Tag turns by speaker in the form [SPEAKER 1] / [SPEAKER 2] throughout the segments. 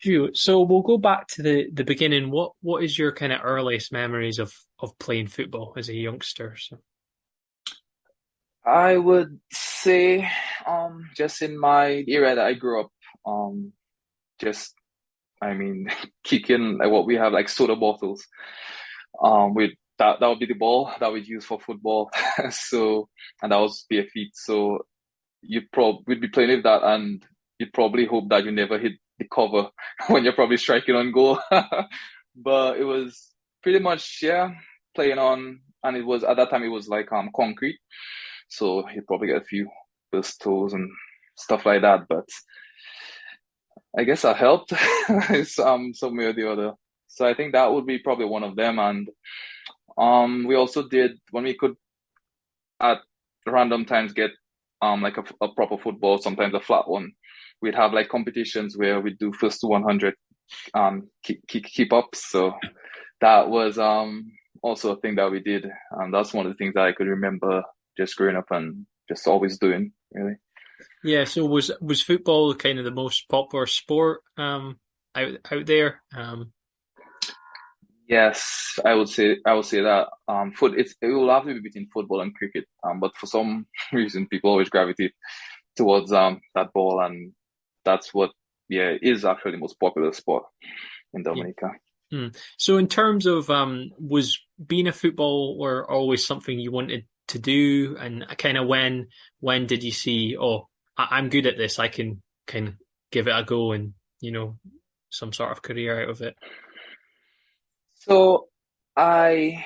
[SPEAKER 1] Phew. So we'll go back to the beginning. What is your kind of earliest memories of playing football as a youngster? So
[SPEAKER 2] I would say, just in my area that I grew up, just, I mean, kicking like what we have, like soda bottles, with that would be the ball that we'd use for football. So, and that was bare feet. So we'd be playing with that, and you'd probably hope that you never hit the cover when you're probably striking on goal. But it was pretty much, yeah, playing on, and it was at that time it was like concrete, so you'd probably get a few burst toes and stuff like that. But I guess that helped some way or the other. So I think that would be probably one of them. And we also did when we could at random times get like a proper football, sometimes a flat one. We'd have like competitions where we'd do first to 100 keep ups. So that was also a thing that we did. And that's one of the things that I could remember just growing up and just always doing, really.
[SPEAKER 1] yeah, so was football kind of the most popular sport out there?
[SPEAKER 2] Yes, I would say that it will have to be between football and cricket. But for some reason people always gravitate towards that ball, and that's what, yeah, is actually the most popular sport in
[SPEAKER 1] Yeah.
[SPEAKER 2] Dominica.
[SPEAKER 1] So in terms of was being a footballer always something you wanted to do, and kind of when did you see, oh, I'm good at this, I can give it a go and some sort of career out of it?
[SPEAKER 2] So I've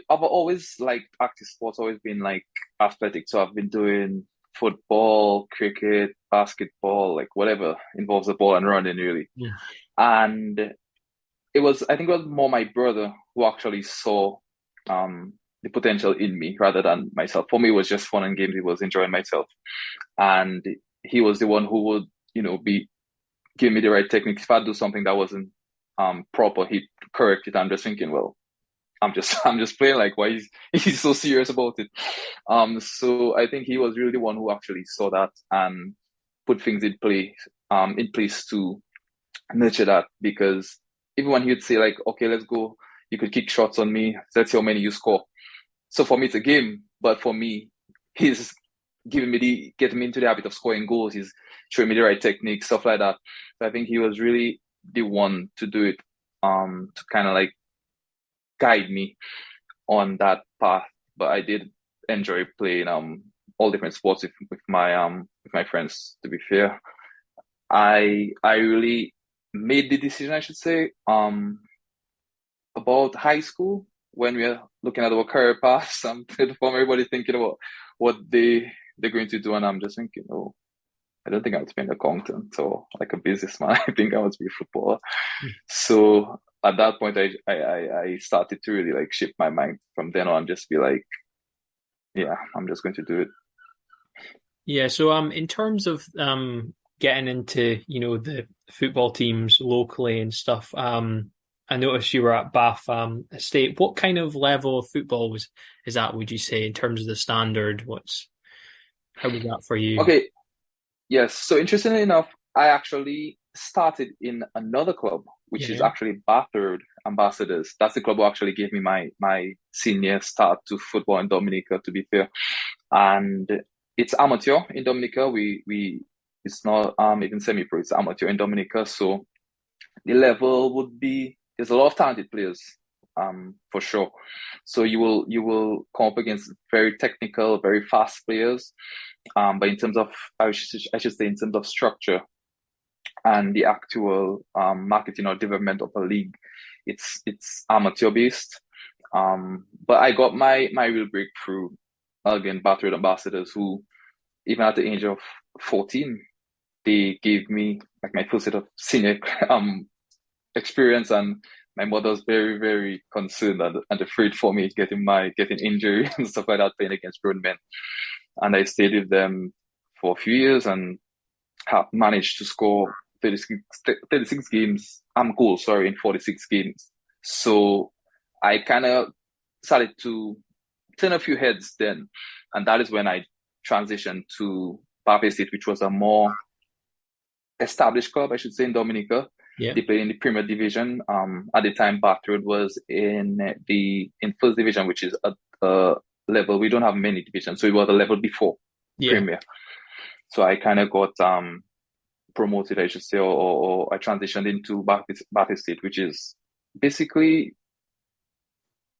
[SPEAKER 2] always liked active sports, always been like athletic. So I've been doing football, cricket, basketball, like whatever involves the ball and running, really.
[SPEAKER 1] Yeah.
[SPEAKER 2] And I think it was more my brother who actually saw the potential in me rather than myself. For me, it was just fun and games. It was enjoying myself. And he was the one who would, be give me the right technique. If I do something that wasn't proper, he'd correct it. I'm just thinking, well, I'm just playing, like, why he's so serious about it. So I think he was really the one who actually saw that and put things in place to nurture that, because even when he'd say like, okay, let's go, you could kick shots on me, let's see how many you score. So for me, it's a game, but for me, he's getting me into the habit of scoring goals. He's showing me the right technique, stuff like that. So I think he was really the one to do it, to kind of like guide me on that path. But I did enjoy playing all different sports with my friends, to be fair. I really made the decision, I should say, about high school, when we are looking at our career paths. From everybody thinking about what they're going to do, and I'm just thinking, oh, I don't think I want to be an accountant or like a businessman. I think I want to be a footballer. So at that point, I started to really like shift my mind from then on, just be like, yeah, I'm just going to do it.
[SPEAKER 1] Yeah, so in terms of getting into, the football teams locally and stuff, I noticed you were at Bath Estate. What kind of level of football is that, would you say, in terms of the standard? How was that for you?
[SPEAKER 2] Okay, yes. So interestingly enough, I actually started in another club, which is
[SPEAKER 1] Yeah.
[SPEAKER 2] actually Bathurst Ambassadors. That's the club who actually gave me my senior start to football in Dominica, to be fair. And it's amateur in Dominica. We it's not even semi-pro, it's amateur in Dominica. So the level would be, there's a lot of talented players, for sure. So you will come up against very technical, very fast players. But in terms of, I should say, in terms of structure and the actual marketing or development of a league, it's amateur based. But I got my real breakthrough again, Battered Ambassadors, who even at the age of 14, they gave me like my first set of senior experience, and my mother was very, very concerned and afraid for me getting injury and stuff like that, playing against grown men. And I stayed with them for a few years and have managed to score 36 games, goals, sorry, in 46 games. So I kind of started to turn a few heads then. And that is when I transitioned to Bath State, which was a more established club, I should say, in Dominica.
[SPEAKER 1] Yeah.
[SPEAKER 2] They played in the Premier Division. At the time, Bathrood was in First Division, which is a level. We don't have many divisions, so it was a level before
[SPEAKER 1] Yeah.
[SPEAKER 2] Premier. So I kind of got promoted, I should say, or I transitioned into Bath Estate, which is basically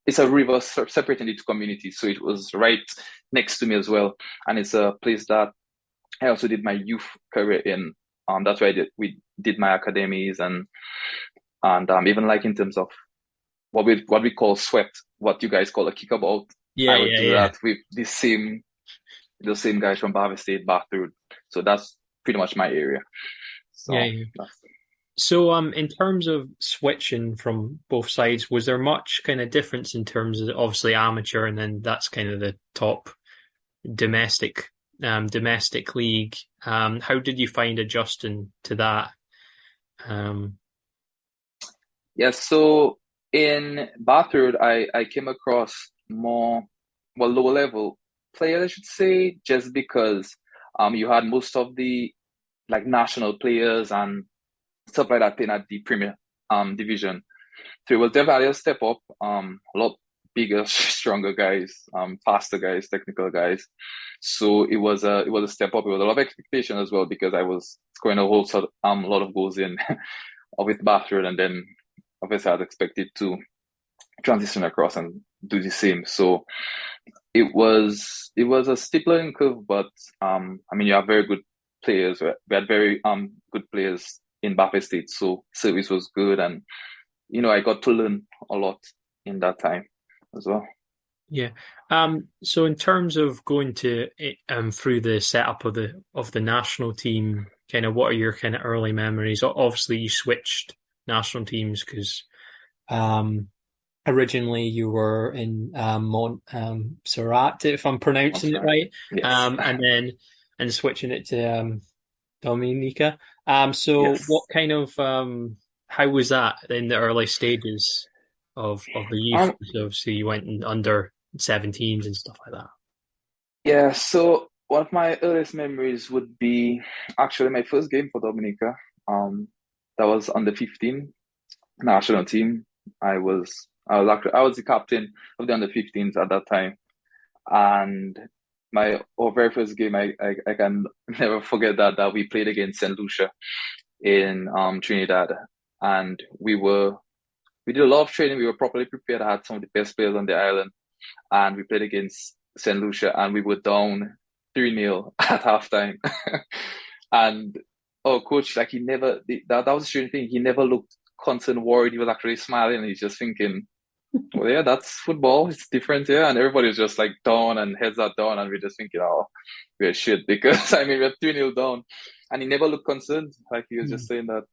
[SPEAKER 2] it's a river separating the two communities. So it was right next to me as well, and it's a place that I also did my youth career in. That's where we did my academies and even like in terms of what we call sweat, what you guys call a kickabout.
[SPEAKER 1] Yeah.
[SPEAKER 2] I would
[SPEAKER 1] Yeah.
[SPEAKER 2] do
[SPEAKER 1] Yeah.
[SPEAKER 2] that with the same guys from Bath Estate, Bathrood. So that's pretty much my area. So
[SPEAKER 1] Yeah. Yeah.
[SPEAKER 2] that's
[SPEAKER 1] So, in terms of switching from both sides, was there much kind of difference in terms of obviously amateur and then that's kind of the top domestic league? How did you find adjusting to that?
[SPEAKER 2] yeah. So in Bathrood, I came across more lower level players, I should say, just because you had most of the like national players and stuff like that playing at the Premier division. So it was definitely a step up. A lot bigger, stronger guys, faster guys, technical guys. So it was a step up. It was a lot of expectation as well because I was scoring a whole lot of goals in with Bathrood, and then obviously I was expected to transition across and do the same. So it was a steep learning curve, but I mean you have very good players. We had very good players in Bath Estate, so service was good, and I got to learn a lot in that time as well.
[SPEAKER 1] Yeah. So in terms of going to through the setup of the national team, kind of what are your kind of early memories? Obviously, you switched national teams because originally you were in Montserrat, if I'm pronouncing it right,
[SPEAKER 2] Yes.
[SPEAKER 1] and switching it to Dominica. So
[SPEAKER 2] Yes.
[SPEAKER 1] what kind of how was that in the early stages of the youth?
[SPEAKER 2] Um,
[SPEAKER 1] So you went in under 17s and stuff like that.
[SPEAKER 2] yeah, so one of my earliest memories would be actually my first game for Dominica. That was under 15 national team. I was the captain of the under 15s at that time. And our very first game, I can never forget that we played against St. Lucia in Trinidad. And we did a lot of training. We were properly prepared. I had some of the best players on the island. And we played against St. Lucia and we were down 3-0 at halftime. And coach, like that was a strange thing. He never looked concerned, worried. He was actually smiling and he's just thinking, well, yeah, that's football. It's different, yeah. And everybody was just like down and heads are down and we're just thinking, oh, we're shit because I mean we're 2-0 down. And he never looked concerned. Like he was just saying that,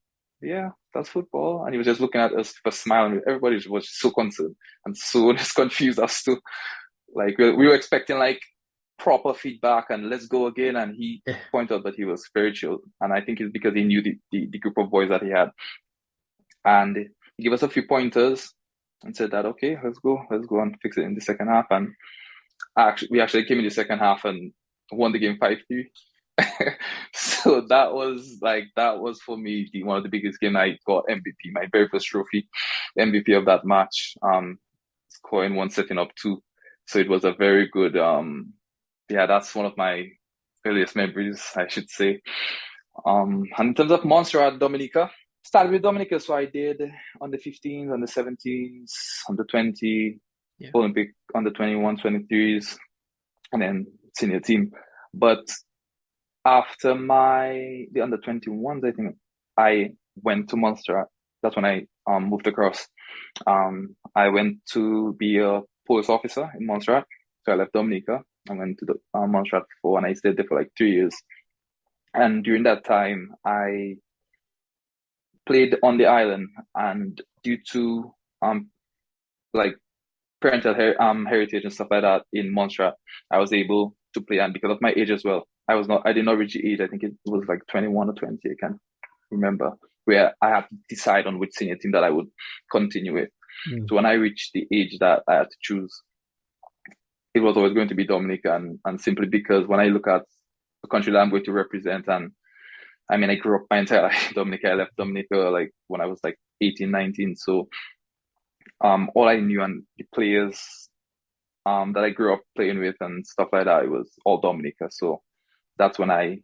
[SPEAKER 2] yeah, that's football. And he was just looking at us with a smile and everybody was so concerned and so just confused as to like we were expecting like proper feedback and let's go again. And he pointed out that he was very chill. And I think it's because he knew the group of boys that he had. And he gave us a few pointers and said that, okay, let's go and fix it in the second half. And we actually came in the second half and won the game 5-3. So that was for me one of the biggest games. I got MVP, my very first trophy, MVP of that match, scoring one, setting up two. So it was a very good, that's one of my earliest memories, I should say. And in terms of Montserrat, Dominica, started with Dominica, so I did under 15s, under 17s, under 20, Olympic, under 21, 23s, and then senior team. But after the under 21s, I think I went to Montserrat. That's when I moved across. I went to be a police officer in Montserrat. So I left Dominica. I went to the Montserrat and I stayed there for like 3 years. And during that time, I played on the island, and due to like parental heritage and stuff like that in Montserrat, I was able to play, and because of my age as well, I did not reach the age. I think it was like 21 or 20. I can't remember, where I had to decide on which senior team that I would continue with. So when I reached the age that I had to choose, it was always going to be Dominica, and simply because when I look at the country that I'm going to represent and I mean, I grew up my entire life in Dominica. I left Dominica like when I was like 18, 19. So all I knew and the players that I grew up playing with and stuff like that, it was all Dominica. So that's when I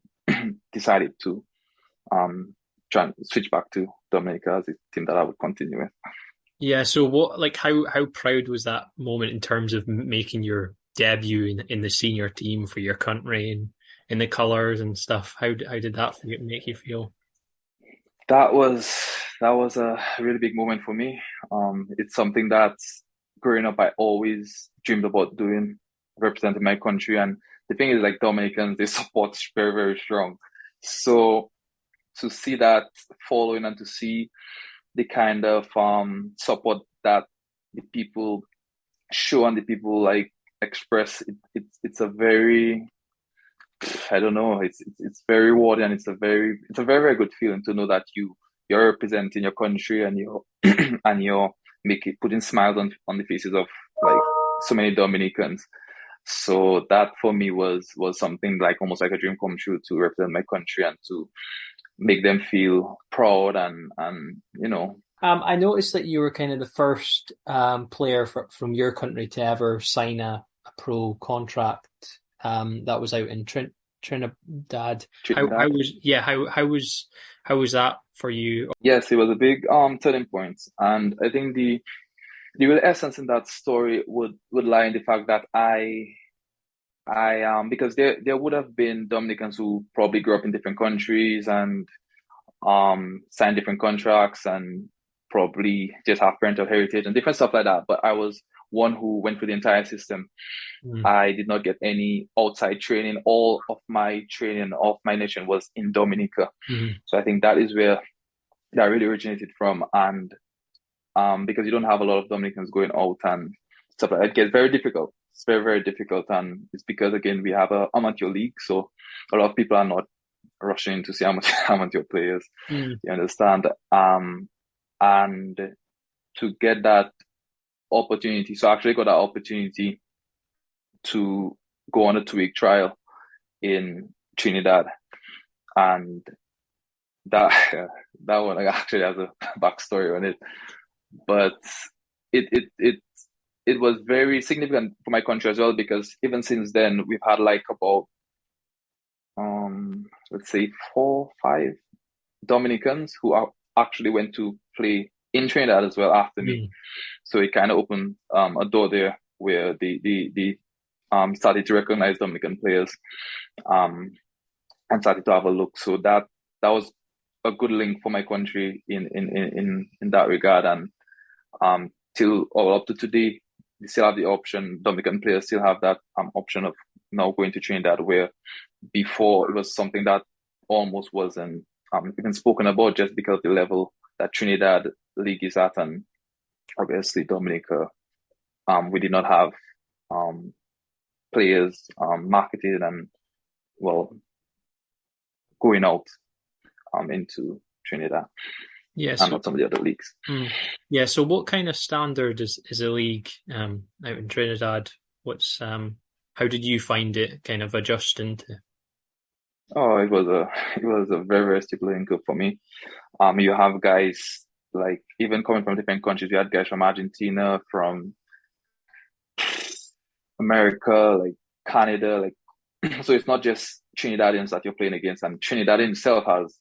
[SPEAKER 2] decided to try and switch back to Dominica as a team that I would continue with.
[SPEAKER 1] Yeah, so what, like, how proud was that moment in terms of making your debut in the senior team for your country and in the colours and stuff? How did that make you feel?
[SPEAKER 2] That was that was a really big moment for me. It's something that growing up I always dreamed about doing, representing my country. And the thing is, like Dominicans, they support very, very strong. So to see that following and to see the kind of support that the people show and the people like express, it's a very, I don't know. It's very rewarding, and it's a very very good feeling to know that you're representing your country and you're and you're making putting smiles on the faces of like so many Dominicans. So that for me was something like almost like a dream come true to represent my country and to make them feel proud and you know.
[SPEAKER 1] I noticed that you were kind of the first player from your country to ever sign a pro contract that was out in Trinidad. How
[SPEAKER 2] Trinidad.
[SPEAKER 1] was yeah how was that for you?
[SPEAKER 2] Yes, it was a big turning point, and I think the real essence in that story would lie in the fact that I because there would have been Dominicans who probably grew up in different countries and signed different contracts and probably just have parental heritage and different stuff like that. But I was one who went through the entire system.
[SPEAKER 1] Mm,
[SPEAKER 2] I did not get any outside training. All of my training of my nation was in Dominica.
[SPEAKER 1] mm,
[SPEAKER 2] So I think that is where that really originated from. And because you don't have a lot of Dominicans going out and stuff like that, it gets very difficult. It's very, very difficult. And it's because, again, we have a amateur league. So a lot of people are not rushing to see amateur players.
[SPEAKER 1] mm.
[SPEAKER 2] You understand? And to get that opportunity, so I actually got that opportunity to go on a 2 week trial in Trinidad. And that that one like, actually has a backstory on it. But it it it it was very significant for my country as well because even since then we've had like about let's say 4, 5 Dominicans who actually went to play in Trinidad as well after me.
[SPEAKER 1] Mm.
[SPEAKER 2] So it kind of opened a door there where the started to recognize Dominican players and started to have a look. So that was a good link for my country in that regard. And till all up to today, they still have the option. Dominican players still have that option of now going to Trinidad, where before it was something that almost wasn't even spoken about just because of the level that Trinidad league is at, and obviously Dominica, we did not have players marketed and well going out into Trinidad
[SPEAKER 1] Yeah,
[SPEAKER 2] and
[SPEAKER 1] so
[SPEAKER 2] not some of the other leagues.
[SPEAKER 1] yeah, so what kind of standard is a league out in Trinidad? What's how did you find it kind of adjusting to?
[SPEAKER 2] Oh, it was a very, very steep learning curve for me. You have guys like even coming from different countries. You had guys from Argentina, from America, like Canada, like so it's not just Trinidadians that you're playing against, and Trinidad itself has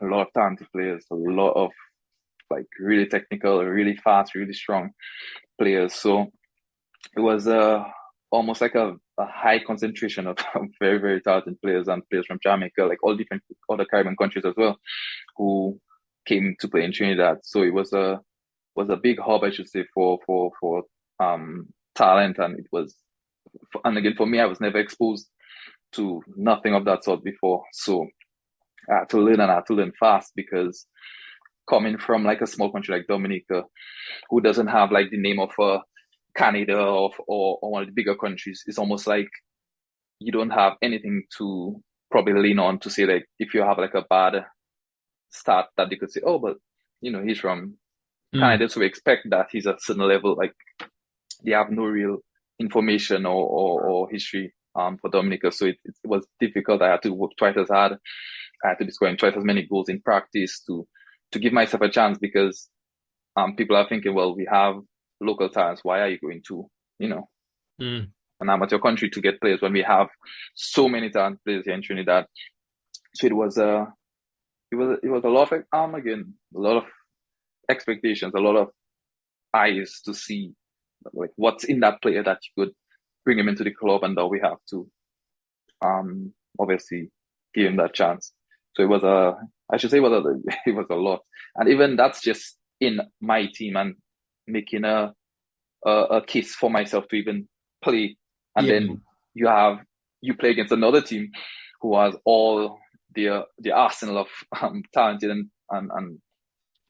[SPEAKER 2] a lot of talented players, a lot of like really technical, really fast, really strong players. So it was almost like a high concentration of very, very talented players and players from Jamaica, like all different other Caribbean countries as well, who came to play in Trinidad. So it was a big hub, I should say, for talent, and it was, and again for me, I was never exposed to nothing of that sort before. So I had to learn, and I had to learn fast because coming from like a small country like Dominica, who doesn't have like the name of Canada or one of the bigger countries, it's almost like you don't have anything to probably lean on to say like if you have like a bad start that they could say, oh, but you know, he's from
[SPEAKER 1] Mm.
[SPEAKER 2] Canada, so we expect that he's at a certain level. Like they have no real information or history for Dominica, so it was difficult. I had to work twice as hard I had to be scoring twice as many goals in practice to give myself a chance because people are thinking, well, we have local talents. Why are you going to,
[SPEAKER 1] Mm.
[SPEAKER 2] an amateur country to get players when we have so many talented players here in Trinidad? So it was a lot of again, a lot of expectations, a lot of eyes to see like what's in that player that you could bring him into the club, and now we have to obviously give him that chance. So it was it was a lot, and even that's just in my team and making a case for myself to even play, and
[SPEAKER 1] Yeah.
[SPEAKER 2] then you play against another team who has all the arsenal of talented and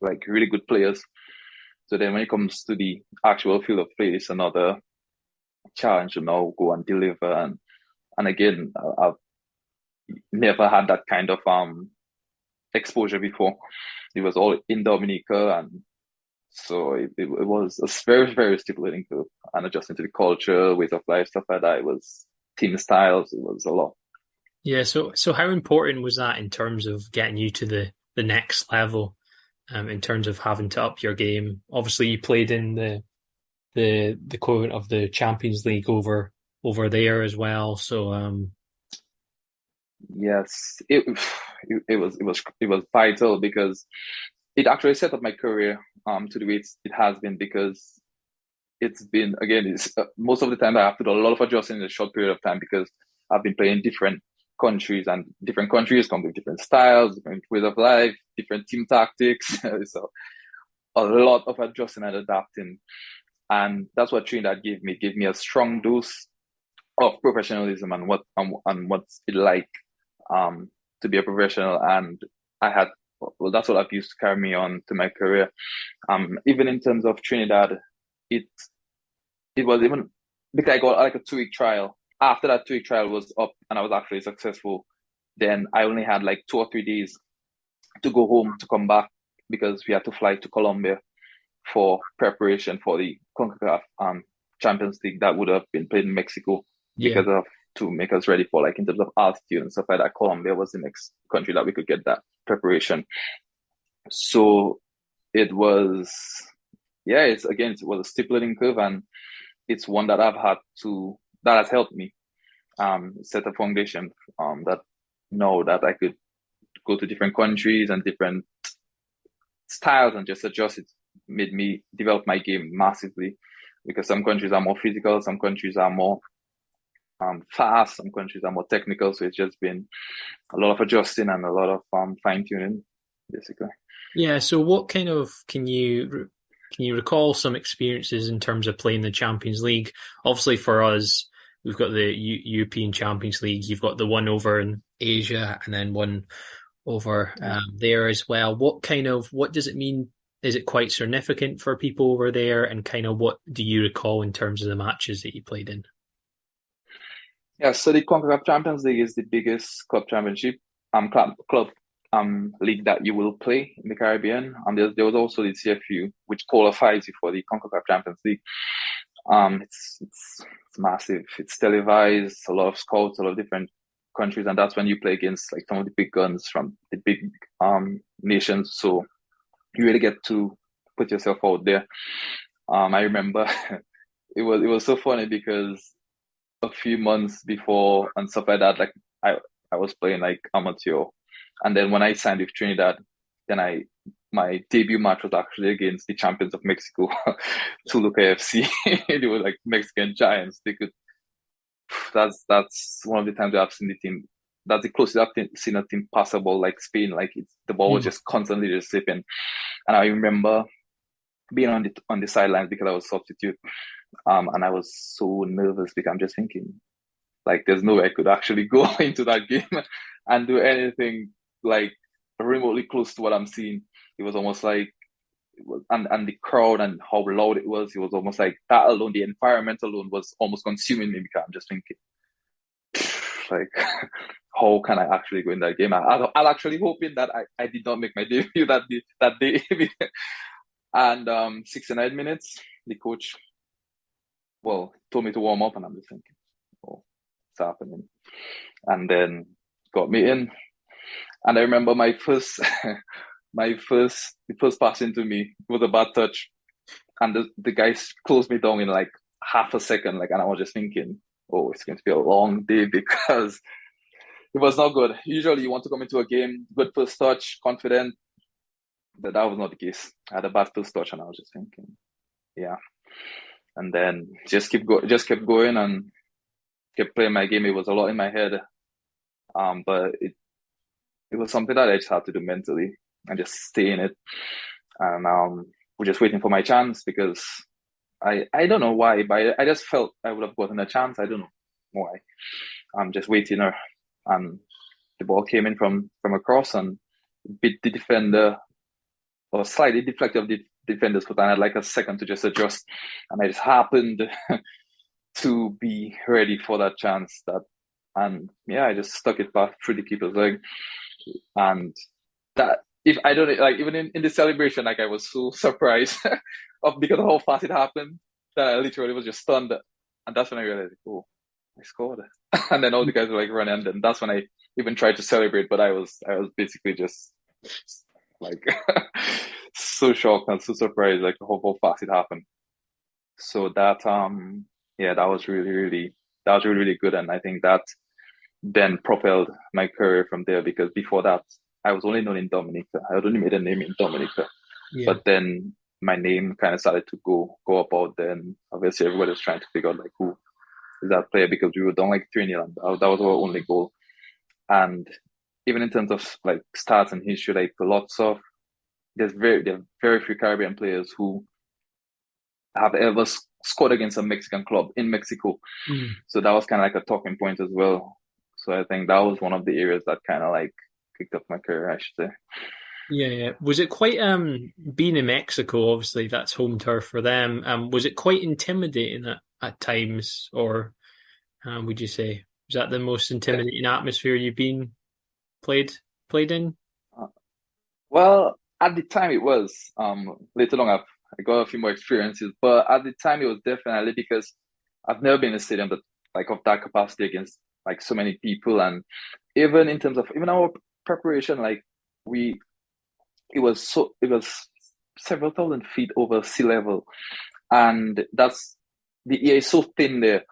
[SPEAKER 2] like really good players. So then when it comes to the actual field of play, it's another challenge to now go and deliver. And again, I've never had that kind of exposure before. It was all in Dominica, and so it was a very, very stimulating curve, and adjusting to the culture, ways of life, stuff like that. It was team styles. It was a lot.
[SPEAKER 1] Yeah. So how important was that in terms of getting you to the next level, in terms of having to up your game? Obviously, you played in the equivalent of the Champions League over there as well. So
[SPEAKER 2] Yes, it was vital because it actually set up my career to the way it has been, because it's been, again, it's most of the time I have to do a lot of adjusting in a short period of time because I've been playing different countries, and different countries come with different styles, different ways of life, different team tactics. So a lot of adjusting and adapting, and that's what Trinidad gave me a strong dose of professionalism and what's it like to be a professional. And I had, well, that's what I've used to carry me on to my career. Even in terms of Trinidad, it was even because I got like a 2 week trial. After that 2 week trial was up and I was actually successful, then I only had like 2 or 3 days to go home to come back, because we had to fly to Colombia for preparation for the CONCACAF Champions League that would have been played in Mexico,
[SPEAKER 1] yeah.
[SPEAKER 2] because of to make us ready for, like, in terms of altitude and stuff like that. Colombia was the next country that we could get that preparation. So it was, yeah, it was a stipulating curve, and it's one that that has helped me set a foundation that know that I could go to different countries and different styles and just adjust. It made me develop my game massively, because some countries are more physical, some countries are more fast, some countries are more technical. So it's just been a lot of adjusting and a lot of fine tuning, basically.
[SPEAKER 1] Yeah. So what kind of can you recall some experiences in terms of playing the Champions League? Obviously, for us, we've got the European Champions League. You've got the one over in Asia, and then one over there as well. What does it mean? Is it quite significant for people over there? And kind of what do you recall in terms of the matches that you played in?
[SPEAKER 2] Yeah, so the CONCACAF Champions League is the biggest club championship, club league that you will play in the Caribbean. And there was also the CFU, which qualifies you for the CONCACAF Champions League. It's massive. It's televised, a lot of scouts, a lot of different countries, and that's when you play against like some of the big guns from the big nations. So you really get to put yourself out there. I remember it was so funny because a few months before and stuff like that, like I was playing like amateur, and then when I signed with Trinidad, then my debut match was actually against the champions of Mexico, Toluca FC. They were like Mexican giants. They could. That's one of the times I've seen the team. That's the closest I've seen a team passable like Spain. Like the ball was just constantly just slipping, and I remember being on the sidelines because I was substitute. And I was so nervous because I'm just thinking, like, there's no way I could actually go into that game and do anything like remotely close to what I'm seeing. It was almost like, and the crowd and how loud it was almost like that alone, the environment alone was almost consuming me, because I'm just thinking, like, how can I actually go in that game? I'm actually hoping that I did not make my debut that day. And 69 minutes, the coach, told me to warm up, and I'm just thinking, oh, it's happening. And then got me in, And I remember the first pass into me was a bad touch. And the guy closed me down in like half a second. Like, and I was just thinking, oh, it's going to be a long day because it was not good. Usually you want to come into a game, good first touch, confident, but that was not the case. I had a bad first touch and I was just thinking, yeah. And then just kept going and kept playing my game. It was a lot in my head. But it was something that I just had to do mentally and just stay in it. And we're just waiting for my chance because I don't know why, but I just felt I would have gotten a chance. I don't know why. I'm just waiting, and the ball came in from across and beat the defender, or slightly deflected of the defender's foot, and I had like a second to just adjust, and I just happened to be ready for that chance. And yeah, I just stuck it back through the keeper's leg, and that. If I don't like, even in the celebration, like I was so surprised because of how fast it happened that I literally was just stunned, and that's when I realized, oh, I scored, and then all the guys were like running, and that's when I even tried to celebrate, but I was basically just like so shocked and so surprised, like how fast it happened. So that yeah, that was really good, and I think that then propelled my career from there because before that. I was only known in Dominica. I had only made a name in Dominica. Yeah. But then my name kind of started to go about then. Obviously, everybody was trying to figure out like who is that player because we were down like 3-0. That was our only goal. And even in terms of like stats and history, like there are very few Caribbean players who have ever scored against a Mexican club in Mexico. Mm. So that was kind of like a talking point as well. So I think that was one of the areas that kind of like kicked up my career, I should say.
[SPEAKER 1] Yeah. Was it quite being in Mexico? Obviously, that's home turf for them. Was it quite intimidating at times, or would you say was that the most intimidating atmosphere you've been played in?
[SPEAKER 2] Well, at the time it was. Later on, I got a few more experiences, but at the time it was definitely because I've never been in a stadium that like of that capacity against like so many people, and even in terms of even our preparation, like it was several thousand feet over sea level, and that's the air is so thin there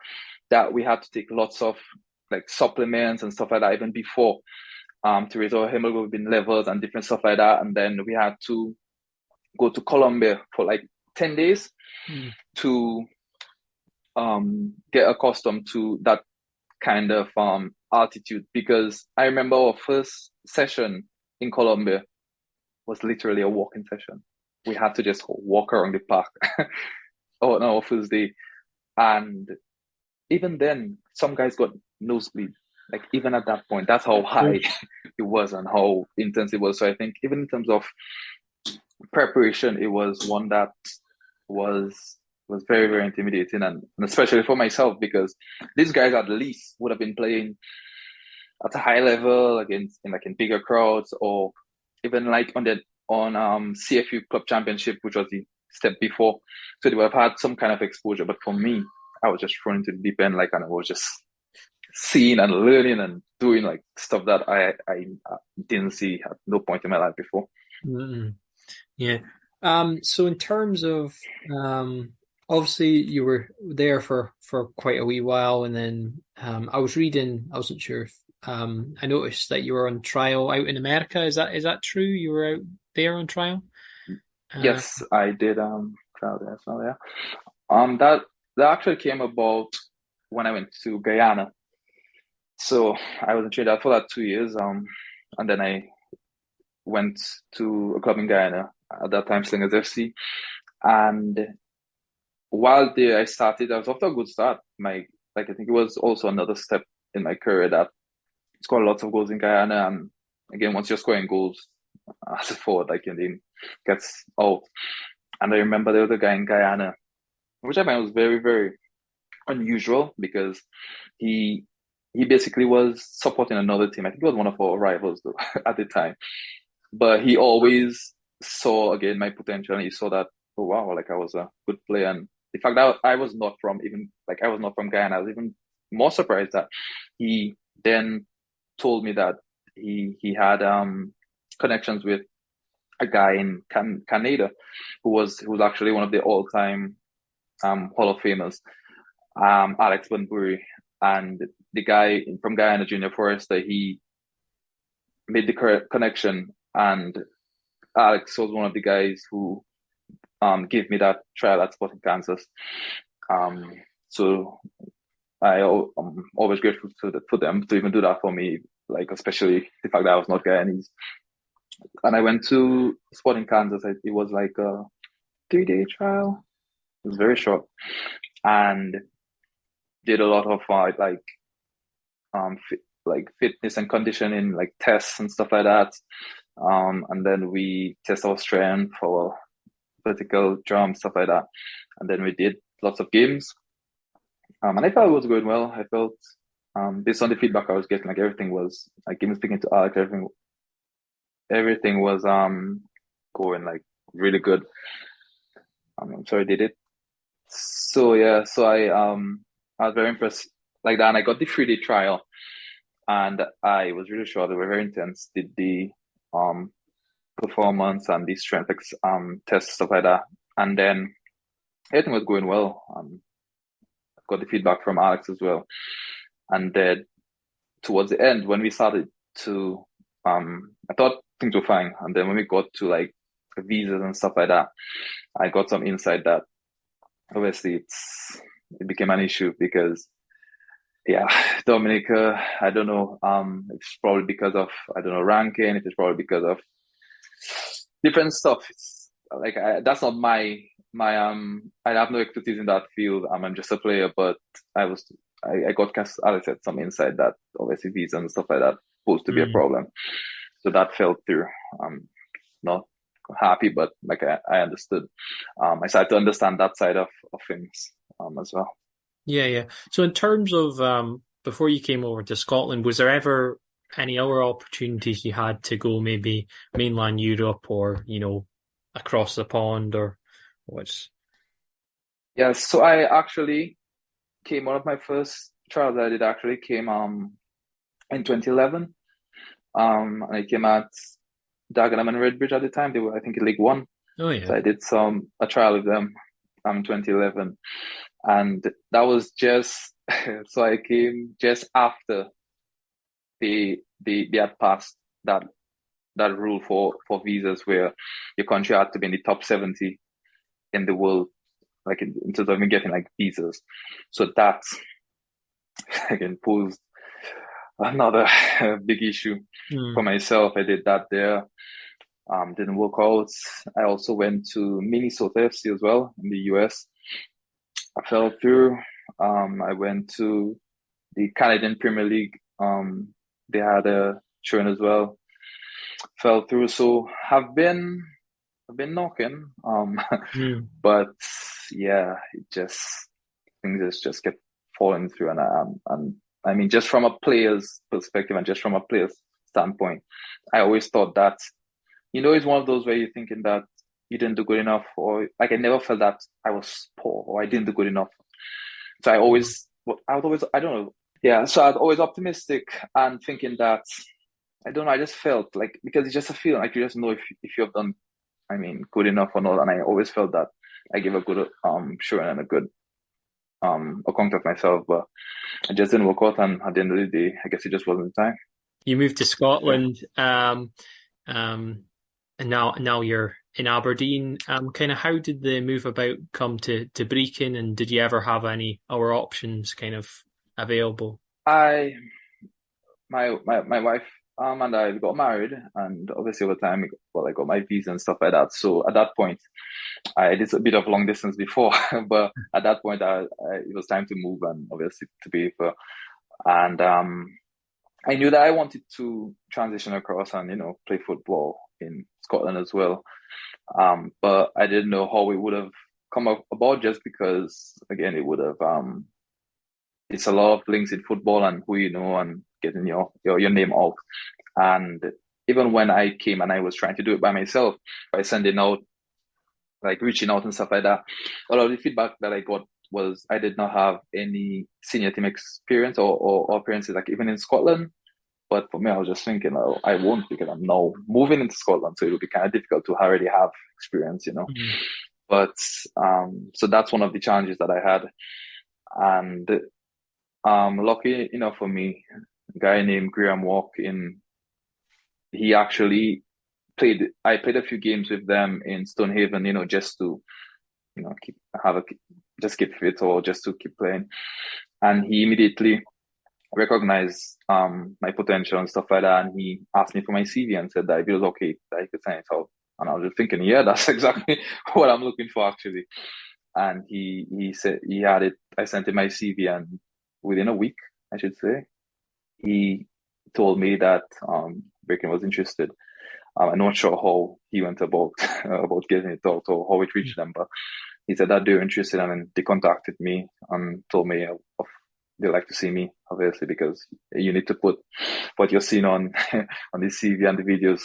[SPEAKER 2] that we had to take lots of like supplements and stuff like that even before to raise our hemoglobin levels and different stuff like that. And then we had to go to Colombia for like 10 days to get accustomed to that kind of altitude, because I remember our first session in Colombia was literally a walking session. We had to just walk around the park on our first day. And even then, some guys got nosebleed. Like even at that point, that's how high it was and how intense it was. So I think even in terms of preparation, it was one that was very, very intimidating, and especially for myself, because these guys at least would have been playing at a high level in bigger crowds, or even like on CFU Club Championship, which was the step before. So they would have had some kind of exposure. But for me, I was just thrown into the deep end, and I was just seeing and learning and doing like stuff that I didn't see at no point in my life before.
[SPEAKER 1] Mm-hmm. Yeah. So in terms of obviously you were there for quite a wee while, and then I was reading, I wasn't sure if I noticed that you were on trial out in America. Is that true? You were out there on trial?
[SPEAKER 2] Yes, I did trial there as well, yeah. That actually came about when I went to Guyana. So I was in Trinidad for that 2 years, and then I went to a club in Guyana, at that time Slingers FC. And while there I was off to a good start. I think it was also another step in my career that I scored lots of goals in Guyana. And again, once you're scoring goals as a forward, like it gets out. And I remember there was a guy in Guyana, which I found was very, very unusual, because he basically was supporting another team. I think he was one of our rivals though at the time. But he always saw again my potential, and he saw that, oh wow, like I was a good player. And the fact that I was not from Guyana, I was even more surprised that he then told me that he had connections with a guy in Canada who was actually one of the all-time Hall of Famers, Alex Bunbury, and the guy from Guyana, Junior Forrester, he made the correct connection, and Alex was one of the guys who gave me that trial at Sporting Kansas. So I'm always grateful for them to even do that for me, like especially the fact that I was not Guyanese. And I went to Sporting Kansas. It was like a 3-day trial. It was very short, and did a lot of fitness and conditioning, like tests and stuff like that. And then we test our strength for vertical jump, stuff like that. And then we did lots of games. And I felt it was going well. I felt, based on the feedback I was getting, like everything was, like even speaking to Alex, everything was going like really good. I'm sorry, did it. So yeah, I was very impressed like that, and I got the 3-day trial, and I was really sure they were very intense. Did the performance and the strength tests, stuff like that, and then everything was going well. Got the feedback from Alex as well, and then towards the end when we started to I thought things were fine, and then when we got to like visas and stuff like that, I got some insight that obviously it became an issue because yeah, Dominica, I don't know, it's probably because of, I don't know, ranking, it's probably because of different stuff. It's like that's not my I have no expertise in that field. I'm just a player, but I got, as I said, some insight that obviously visa and stuff like that supposed to be a problem. So that fell through. Not happy, but like I understood. I started to understand that side of things as well.
[SPEAKER 1] Yeah. So in terms of before you came over to Scotland, was there ever any other opportunities you had to go maybe mainland Europe or, across the pond or what's?
[SPEAKER 2] Yeah, so I actually one of my first trials I did actually came in 2011. And I came at Dagenham and Redbridge at the time. They were, I think, in League One.
[SPEAKER 1] Oh yeah.
[SPEAKER 2] So I did a trial with them in 2011. And that was just so I came just after they had passed that rule for visas where your country had to be in the top 70 in the world, like in terms of getting like visas. So that again posed another big issue for myself. I did that there. Didn't work out. I also went to Minnesota FC as well in the US. I fell through. I went to the Canadian Premier League. They had a showing as well. Fell through. So I've been knocking. But yeah, things just kept falling through, and I mean, just from a player's perspective and just from a player's standpoint, I always thought that, it's one of those where you're thinking that you didn't do good enough, or like I never felt that I was poor or I didn't do good enough. So I would always, I don't know. Yeah. So I was always optimistic and thinking that, I don't know, I just felt like, because it's just a feeling, like you just know if you have done, I mean, good enough or not. And I always felt that I gave a good showing and a good account of myself, but it just didn't work out. And at the end of the day, I guess it just wasn't time.
[SPEAKER 1] You moved to Scotland, and now you're in Aberdeen. Kind of how did the move about come to Brechin, and did you ever have any other options kind of available?
[SPEAKER 2] My wife and I got married, and obviously over time, I got my visa and stuff like that. So at that point, I did a bit of long distance before, but at that point, it was time to move and obviously to be for, and I knew that I wanted to transition across and play football in Scotland as well. But I didn't know how it would have come about, just because again it would have it's a lot of links in football and who you know and getting your name out. And even when I came and I was trying to do it by myself, by sending out, like reaching out and stuff like that, a lot of the feedback that I got was I did not have any senior team experience or appearances, like even in Scotland. But for me, I was just thinking, oh, I won't because I'm now moving into Scotland, so it will be kind of difficult to already have experience, you know.
[SPEAKER 1] Mm.
[SPEAKER 2] But so that's one of the challenges that I had, and lucky enough for me, a guy named Graham Walk he actually played. I played a few games with them in Stonehaven, you know, just to just keep fit or just to keep playing, and he immediately recognized my potential and stuff like that, and he asked me for my CV and said that if it was okay that he could send it out. And I was just thinking, yeah, that's exactly what I'm looking for actually. And he said he had it. I sent him my CV, and within a week, I should say, he told me that Brechin was interested. I'm not sure how he went about about getting it out or how it reached them, but he said that they were interested, and then they contacted me and told me they like to see me, obviously, because you need to put what you're seeing on on the CV and the videos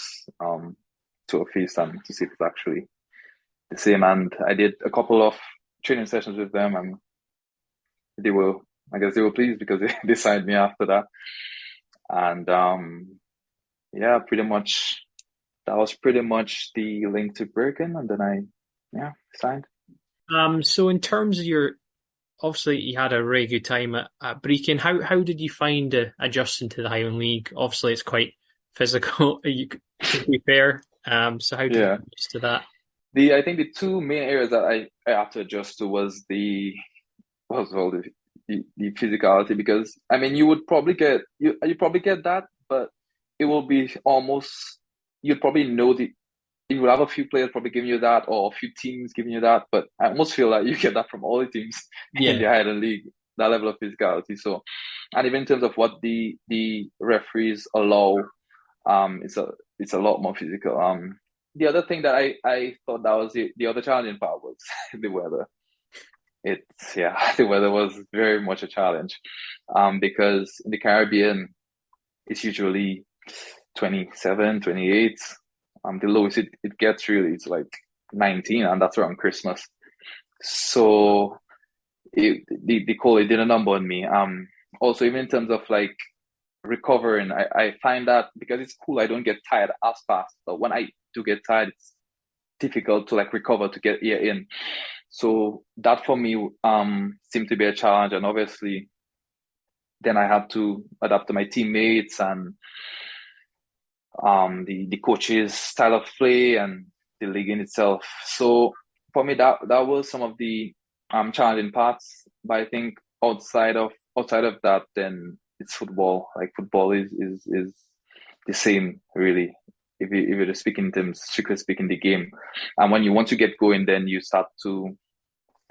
[SPEAKER 2] to a face and to see if it's actually the same. And I did a couple of training sessions with them, and I guess they were pleased because they signed me after that. And yeah, pretty much that was pretty much the link to Brechin, and then I signed.
[SPEAKER 1] So in terms of obviously you had a really good time at Brechin. How did you find adjusting to the Highland League? Obviously it's quite physical, to be fair. So how did you get used to that?
[SPEAKER 2] I think the two main areas that I had to adjust to was the physicality, because I mean you would probably get you probably get that, but it will be almost, you'd probably know you will have a few players probably giving you that, or a few teams giving you that, but I almost feel like you get that from all the teams in the Highland League, that level of physicality. So, and even in terms of what the referees allow, it's a lot more physical. The other thing that I thought that was the other challenging part was the weather. The weather was very much a challenge, because in the Caribbean, it's usually 27, 28. The lowest it gets really, it's like 19, and that's around Christmas. So the cold, it did a number on me. Also, even in terms of like recovering, I find that because it's cool, I don't get tired as fast. But when I do get tired, it's difficult to like recover to get air in. So that for me seemed to be a challenge, and obviously then I had to adapt to my teammates and the coach's style of play and the league in itself. So for me, that was some of the challenging parts. But I think outside of that, then it's football. Like football is the same really. If you're just speaking in terms, strictly speaking, the game. And when you want to get going, then you start to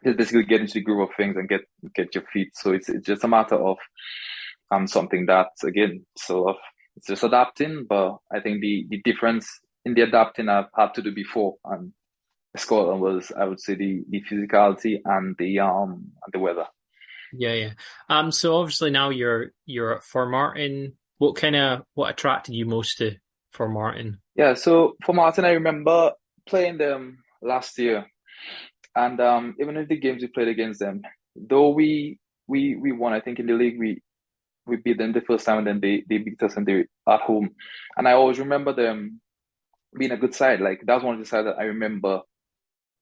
[SPEAKER 2] just basically get into the groove of things and get your feet. So it's just a matter of something that, again, sort of, it's just adapting. But I think the difference in the adapting I've had to do before and Scotland was, I would say, the physicality and the weather.
[SPEAKER 1] Yeah. So obviously now you're at Formartine. What attracted you most to Formartine?
[SPEAKER 2] Yeah, so Formartine, I remember playing them last year, and even in the games we played against them, though we won, I think in the league we beat them the first time, and then they beat us at home. And I always remember them being a good side. Like that was one of the sides that I remember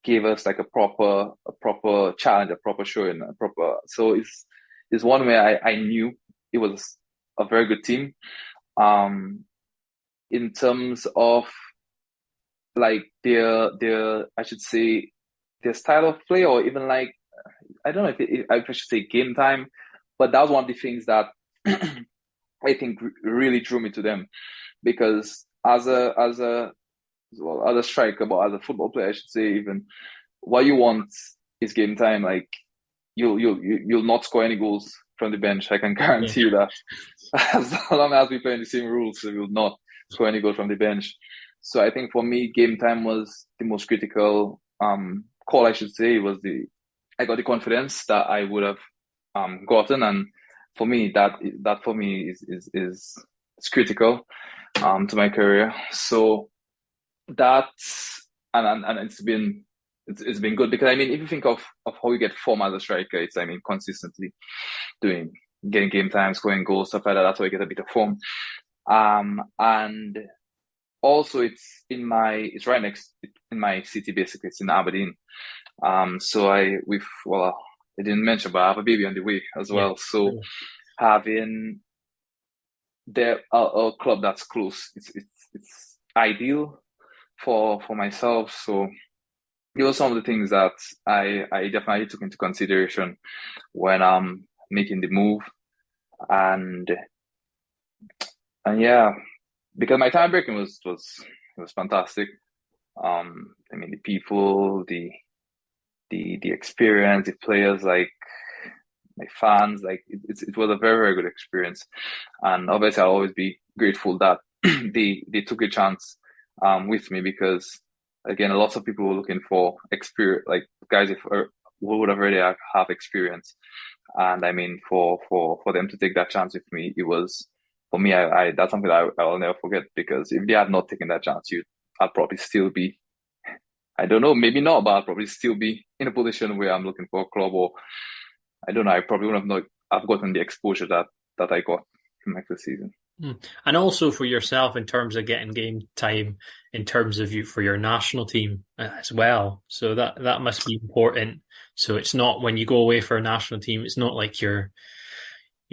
[SPEAKER 2] gave us like a proper challenge, a proper showing, so it's one where I knew it was a very good team. In terms of like their I should say their style of play, or even like I don't know if I should say game time, but that was one of the things that I think really drew me to them, because as a striker, but as a football player, I should say, even what you want is game time. Like you'll not score any goals from the bench. I can guarantee you that. As long as we play in the same rules, we will not score any goals from the bench. So I think for me, game time was the most critical call. I should say I got the confidence that I would have gotten, and for me that for me is critical to my career. So that and it's been good, because I mean, if you think of how you get form as a striker, it's, I mean, consistently getting game time, scoring goals, stuff like that. That's how you get a bit of form. And also it's right next in my city, basically. It's in Aberdeen. So I didn't mention, but I have a baby on the way as
[SPEAKER 1] Yeah.
[SPEAKER 2] well. So having a club that's close, it's ideal for myself. So those are some of the things that I definitely took into consideration when I'm making the move. And yeah, because my time breaking was fantastic. I mean, the people, the experience, the players, like my fans, like it was a very, very good experience. And obviously I'll always be grateful that they took a chance with me, because again, lots of people were looking for experience, like guys who would have already have experience. And I mean, for them to take that chance with me, it was, for me, I that's something I'll never forget, because if they had not taken that chance, I'd probably still be, I don't know, maybe not, but I'd probably still be in a position where I'm looking for a club, or I don't know, I probably wouldn't have gotten the exposure that I got in my first season.
[SPEAKER 1] And also for yourself in terms of getting game time, in terms of you for your national team as well. So that must be important. So it's not, when you go away for a national team, it's not like you're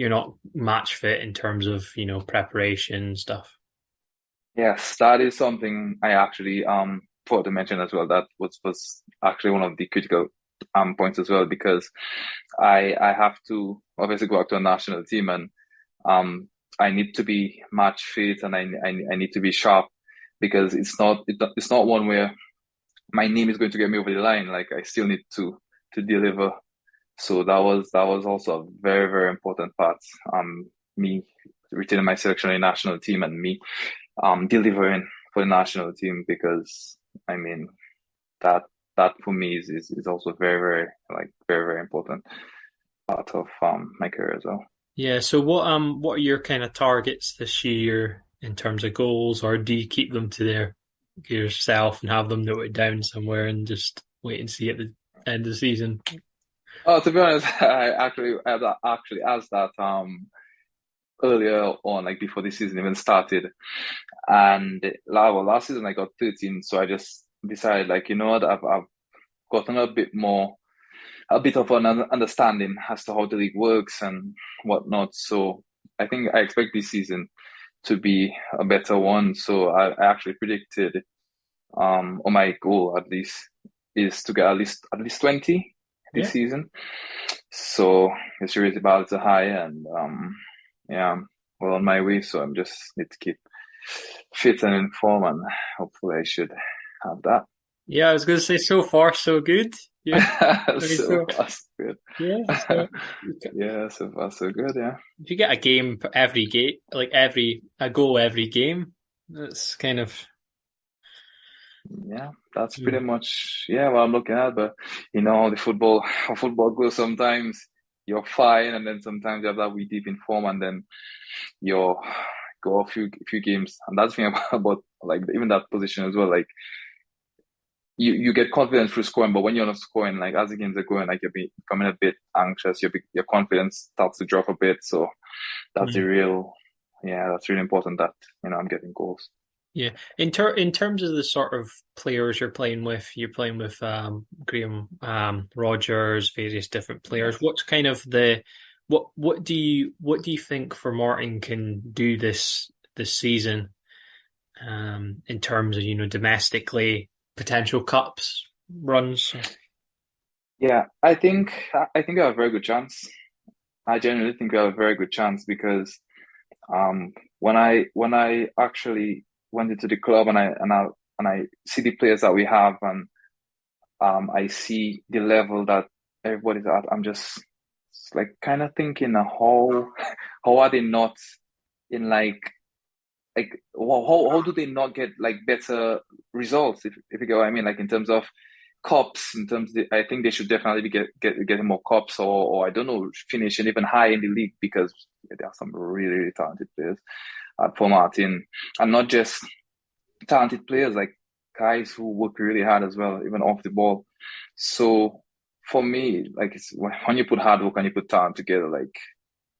[SPEAKER 1] not match fit in terms of, preparation and stuff.
[SPEAKER 2] Yes, that is something I actually thought to mention as well. That was actually one of the critical points as well, because I have to obviously go out to a national team, and I need to be match fit, and I need to be sharp, because it's not one where my name is going to get me over the line. Like, I still need to deliver. So that was also a very, very important part. Me retaining my selection in the national team, and me delivering for the national team, because I mean that for me is also very, very, like, very, very important part of my career as well.
[SPEAKER 1] Yeah. So what are your kind of targets this year in terms of goals, or do you keep them to yourself and have them noted down somewhere and just wait and see at the end of the season?
[SPEAKER 2] Oh, to be honest, I actually asked that earlier on, like before the season even started. And last season I got 13, so I just decided, like, you know what, I've gotten a bit of an understanding as to how the league works and whatnot. So I think I expect this season to be a better one. So I actually predicted, or my goal at least, is to get at least 20 this
[SPEAKER 1] Yeah.
[SPEAKER 2] season. So it's really about to high, and yeah, I'm well on my way. So I'm just need to keep fit and in form, and hopefully I should have that.
[SPEAKER 1] Yeah, I was going to say so far so good. Yeah. I mean,
[SPEAKER 2] So
[SPEAKER 1] so
[SPEAKER 2] far, so good.
[SPEAKER 1] yeah. So
[SPEAKER 2] Yeah, so far, so good. Yeah.
[SPEAKER 1] if you get a game every game, like a goal every game, that's kind of
[SPEAKER 2] Yeah, that's pretty much, yeah, what I'm looking at. But the how football goes, sometimes you're fine, and then sometimes you have that wee deep in form, and then you're go a few games. And that's the thing about, like, even that position as well. Like, you get confidence through scoring, but when you're not scoring, like, as the games are going, like, becoming a bit anxious. Your confidence starts to drop a bit. So that's
[SPEAKER 1] mm,
[SPEAKER 2] that's really important that I'm getting goals.
[SPEAKER 1] yeah. In terms of the sort of players you're playing with Graham Rogers, various different players.
[SPEAKER 2] Yes.
[SPEAKER 1] What's kind of what do you think Formartine can do this season in terms of domestically, potential cups runs?
[SPEAKER 2] Yeah, I think I have a very good chance. I genuinely think I have a very good chance, because when I actually went into the club, and I see the players that we have, and I see the level that everybody's at, I'm just, like, kind of thinking, how are they not in, like, how do they not get, like, better results, if you get what I mean, like, in terms of cups, in terms of I think they should definitely be getting more cups, or I don't know, finishing even high in the league, because there are some really, really talented players at Formartine, and not just talented players, like guys who work really hard as well, even off the ball. So for me, like, it's when you put hard work and you put talent together, like,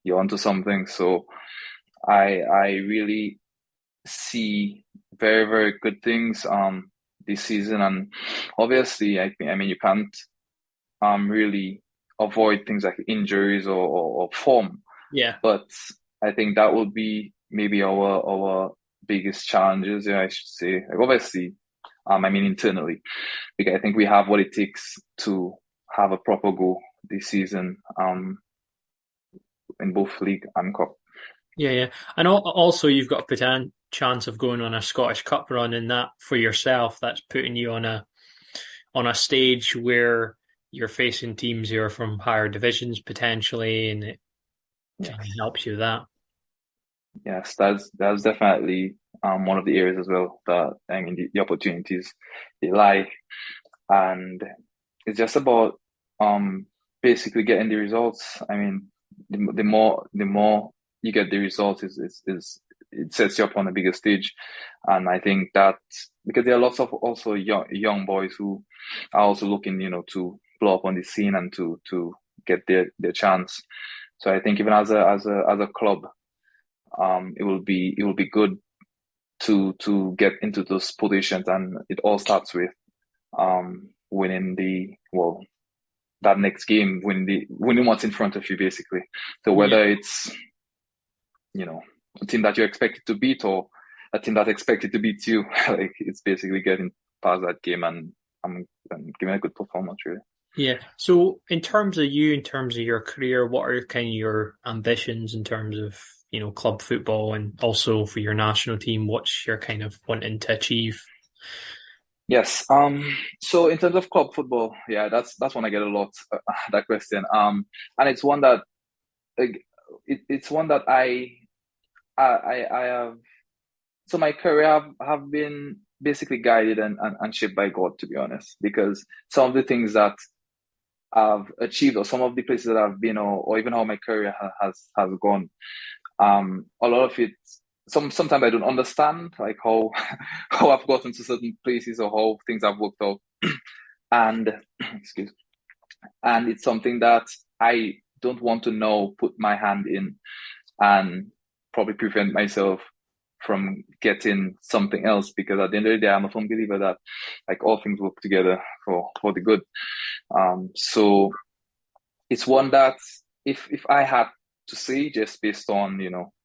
[SPEAKER 2] you're onto something. So I really see very, very good things this season. And obviously, I mean, you can't really avoid things like injuries or form.
[SPEAKER 1] Yeah.
[SPEAKER 2] But I think that will be maybe our biggest challenges, yeah, I should say. Like obviously, I mean internally, because I think we have what it takes to have a proper go this season, in both league and cup.
[SPEAKER 1] Yeah, yeah. And also you've got a chance of going on a Scottish Cup run, and that for yourself, that's putting you on a stage where you're facing teams who are from higher divisions potentially, and it kind of
[SPEAKER 2] Yes,
[SPEAKER 1] helps you with that.
[SPEAKER 2] yes, that's definitely one of the areas as well that I mean the opportunities they lie, and it's just about basically getting the results. I mean, the more you get the results is it sets you up on a bigger stage, and I think that because there are lots of also young boys who are also looking, to blow up on the scene and to get their chance. So I think even as a club, it will be good to get into those positions, and it all starts with winning that next game, winning what's in front of you, basically. So
[SPEAKER 1] Yeah.
[SPEAKER 2] whether it's a team that you're expected to beat or a team that's expected to beat you, like it's basically getting past that game and giving a good performance, really.
[SPEAKER 1] Yeah. So in terms of you, in terms of your career, what are kind of your ambitions in terms of, club football and also for your national team? What's your kind of wanting to achieve?
[SPEAKER 2] Yes. So in terms of club football, yeah, that's one I get a lot, that question. And it's one that like, it's one that I have. So my career have been basically guided and shaped by God, to be honest, because some of the things that I've achieved or some of the places that I've been or even how my career has gone, a lot of it, sometimes I don't understand like how how I've gotten to certain places or how things have worked out. And excuse, and it's something that I don't want to now put my hand in and probably prevent myself from getting something else, because at the end of the day, I'm a firm believer that like all things work together for the good. So it's one that if I had to say just based on,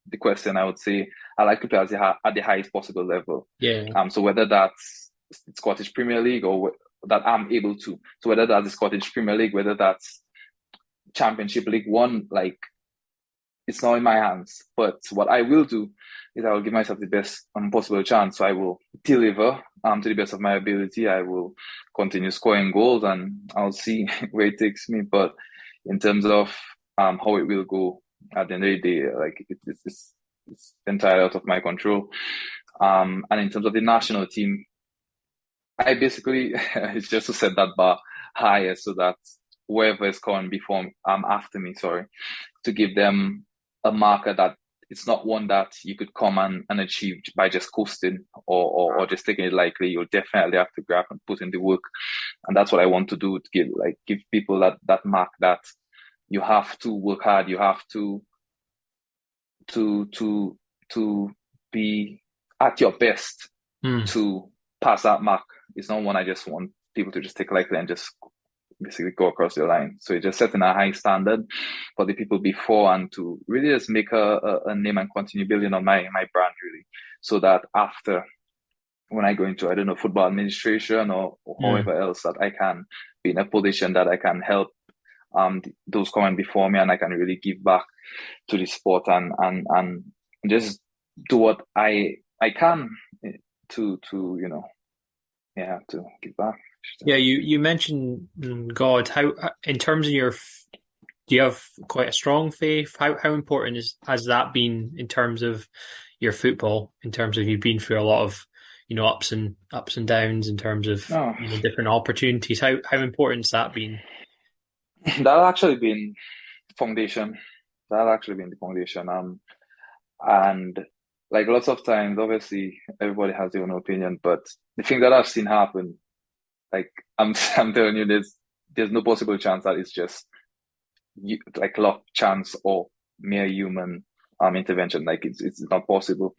[SPEAKER 2] the question, I would say I like to play at the highest possible level.
[SPEAKER 1] Yeah.
[SPEAKER 2] So whether that's Scottish Premier League or that I'm able to, so whether that's the Scottish Premier League, whether that's Championship League One, like it's not in my hands. But what I will do is I will give myself the best possible chance. So I will deliver to the best of my ability. I will continue scoring goals, and I'll see where it takes me. But in terms of how it will go at the end of the day, like it's entirely out of my control. And in terms of the national team, I basically it's just to set that bar higher so that whoever is coming after me, sorry, to give them a marker that it's not one that you could come and achieve by just coasting or just taking it lightly. You'll definitely have to grab and put in the work. And that's what I want to do, to give people that mark that you have to work hard, you have to be at your best
[SPEAKER 1] Mm.
[SPEAKER 2] to pass that mark. It's not one I just want people to just take lightly and just basically go across the line. So it's just setting a high standard for the people before, and to really just make a name and continue building on my brand, really. So that after, when I go into, I don't know, football administration or
[SPEAKER 1] Mm.
[SPEAKER 2] however else, that I can be in a position that I can help those coming before me, and I can really give back to the sport and just do what I can to to give back.
[SPEAKER 1] Yeah, you mentioned God. How in terms of do you have quite a strong faith? How important has that been in terms of your football? In terms of you've been through a lot of ups and downs in terms of
[SPEAKER 2] No,
[SPEAKER 1] different opportunities. How important's that been?
[SPEAKER 2] that actually been foundation. That actually been the foundation. And like lots of times, obviously everybody has their own opinion, but the thing that I've seen happen, like I'm telling you, there's no possible chance that it's just like luck, chance, or mere human intervention. Like it's not possible.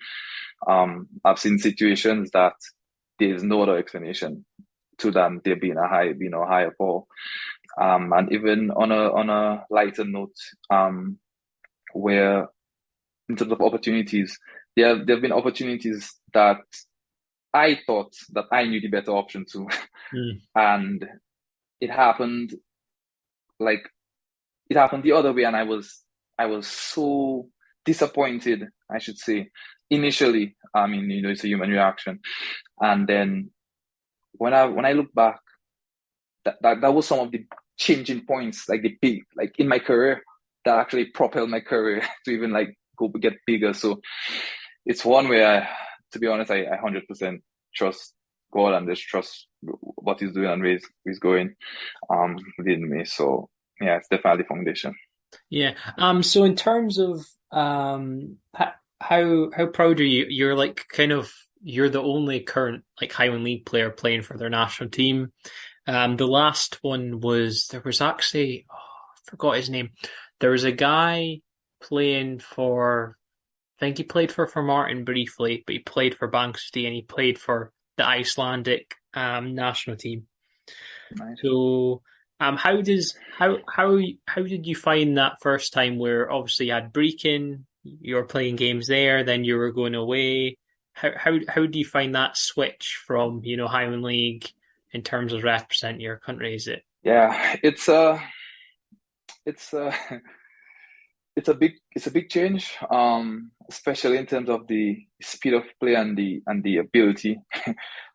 [SPEAKER 2] I've seen situations that there's no other explanation to them there being higher ball. And even on a lighter note, where in terms of opportunities, there've been opportunities that I thought that I knew the better option to, and it happened like it happened the other way, and I was so disappointed, I should say, initially. I mean, it's a human reaction, and then when I look back, that was some of the changing points, like the big, like in my career, that actually propelled my career to even like go get bigger. So it's one way to be honest, I 100% trust God and just trust what He's doing and where He's going within me. So yeah, it's definitely foundation.
[SPEAKER 1] Yeah. So in terms of how proud are you? You're like you're the only current like Highland League player playing for their national team. The last one there was actually I forgot his name. There was a guy playing for I think he played for Formartine briefly, but he played for Banksty and he played for the Icelandic national team.
[SPEAKER 2] Nice.
[SPEAKER 1] So how did you find that first time where obviously you had Brechin, you were playing games there, then you were going away. How do you find that switch from, Highland League in terms of representing your country? Is it?
[SPEAKER 2] Yeah, it's it's it's a big change, especially in terms of the speed of play and the ability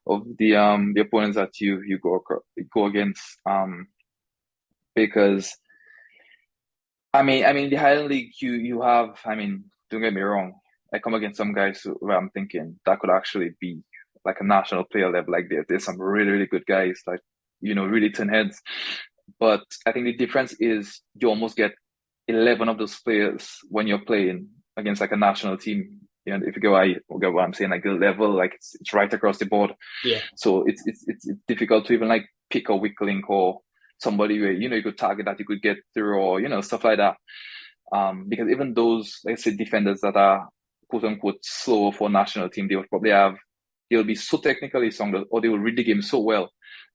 [SPEAKER 2] of the opponents that you go against. Because I mean the Highland League you have, I mean, don't get me wrong, I come against some guys where I'm thinking that could actually be like a national player level. Like there's some really, really good guys, like, really turn heads. But I think the difference is you almost get 11 of those players when you're playing against like a national team. If you get what I'm saying, like the level, like it's right across the board.
[SPEAKER 1] Yeah.
[SPEAKER 2] So it's difficult to even like pick a weak link or somebody where, you could target that you could get through, or, stuff like that. Because even those, let's say, defenders that are quote unquote slow for national team, they'll be so technically sound, or they will read the game so well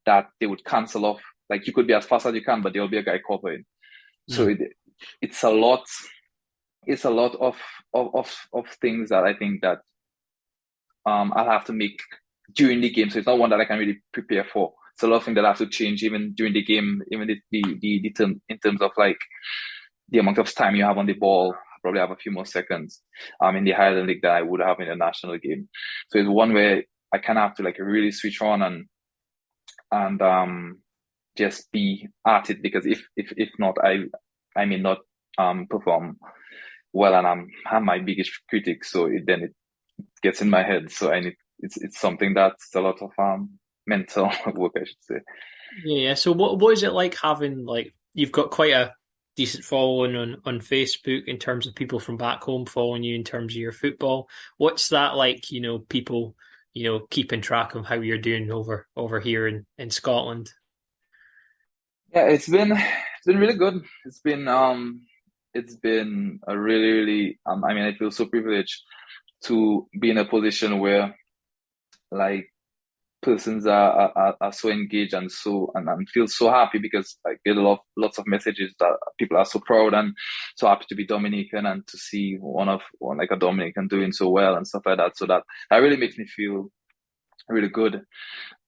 [SPEAKER 2] that they would cancel off. Like you could be as fast as you can, but there'll be a guy covering. So it's a lot of things that I think that I'll have to make during the game. So it's not one that I can really prepare for. It's a lot of things that I have to change even during the game, even the term, in terms of like the amount of time you have on the ball. Probably have a few more seconds in the Highland League that I would have in a national game. So it's one where I kind of have to like really switch on and just be at it, because if not, I may not perform well, and I'm my biggest critic. So then it gets in my head. So it's something that's a lot of mental work, I should say.
[SPEAKER 1] Yeah. So what is it like having, like, you've got quite a decent following on Facebook in terms of people from back home following you in terms of your football. What's that like, people, keeping track of how you're doing over here in Scotland?
[SPEAKER 2] Yeah, it's been really good. It's been a really, really I mean, I feel so privileged to be in a position where like persons are so engaged and feel so happy, because I get lots of messages that people are so proud and so happy to be Dominican and to see one like a Dominican doing so well and stuff like that. So that really makes me feel really good.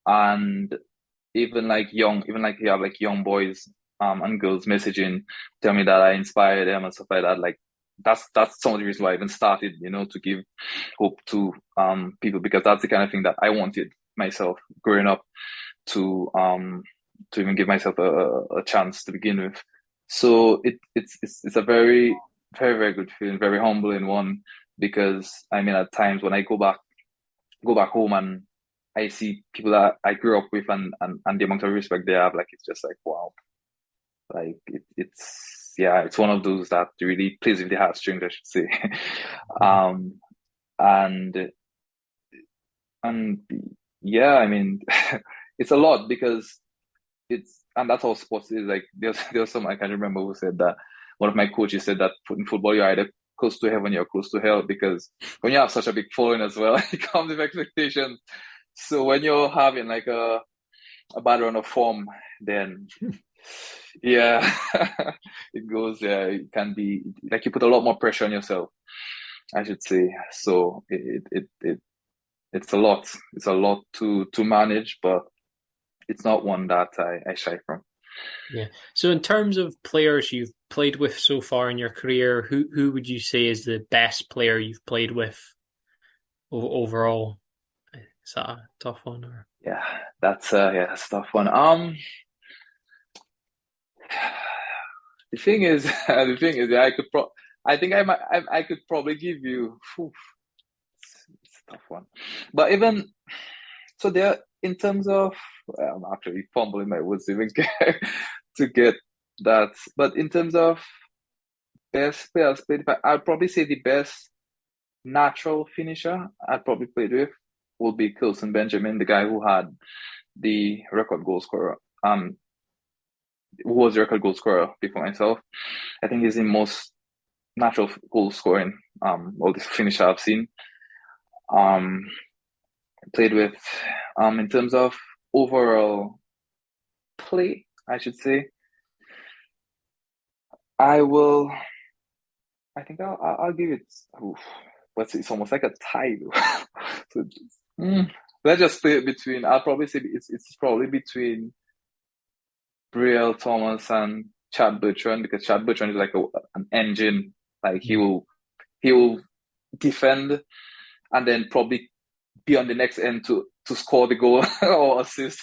[SPEAKER 2] And even like you have like young boys and girls messaging, tell me that I inspire them and stuff like that. Like that's some of the reasons why I even started, to give hope to people, because that's the kind of thing that I wanted myself growing up, to even give myself a chance to begin with. So it's a very, very, very good feeling, very humbling one, because I mean, at times when I go back home and I see people that I grew up with and the amount of respect they have, like it's just like wow. Like it's one of those that really plays with the heartstrings, I should say. And yeah, I mean, it's a lot, because and that's how sports is. Like there's some, I can't remember who said that. One of my coaches said that in football, you're either close to heaven, you're close to hell, because when you have such a big following as well, it comes with expectations. So when you're having like a bad run of form, then yeah, it goes, yeah, it can be like you put a lot more pressure on yourself, I should say. So it's a lot. It's a lot to manage, but it's not one that I shy from.
[SPEAKER 1] Yeah. So in terms of players you've played with so far in your career, who would you say is the best player you've played with overall? Is that a tough one or?
[SPEAKER 2] Yeah, that's a tough one. The thing is, I think I could probably give you. It's a tough one, but even so, there in terms of, I'm actually fumbling my words even to get that. But in terms of best players played, I'd probably say the best natural finisher I'd probably played with will be Kilson Benjamin, the guy who had the record goal scorer. Who was the record goal scorer before myself. I think he's the most natural goal scoring all the finisher I've seen. Played with in terms of overall play, I should say. I think I'll give it. Oof, it's almost like a tie though. So, let's just play it between. I'll probably say it's probably between Brielle Thomas and Chad Bertrand, because Chad Bertrand is like an engine. Like he will defend and then probably be on the next end to score the goal or assist.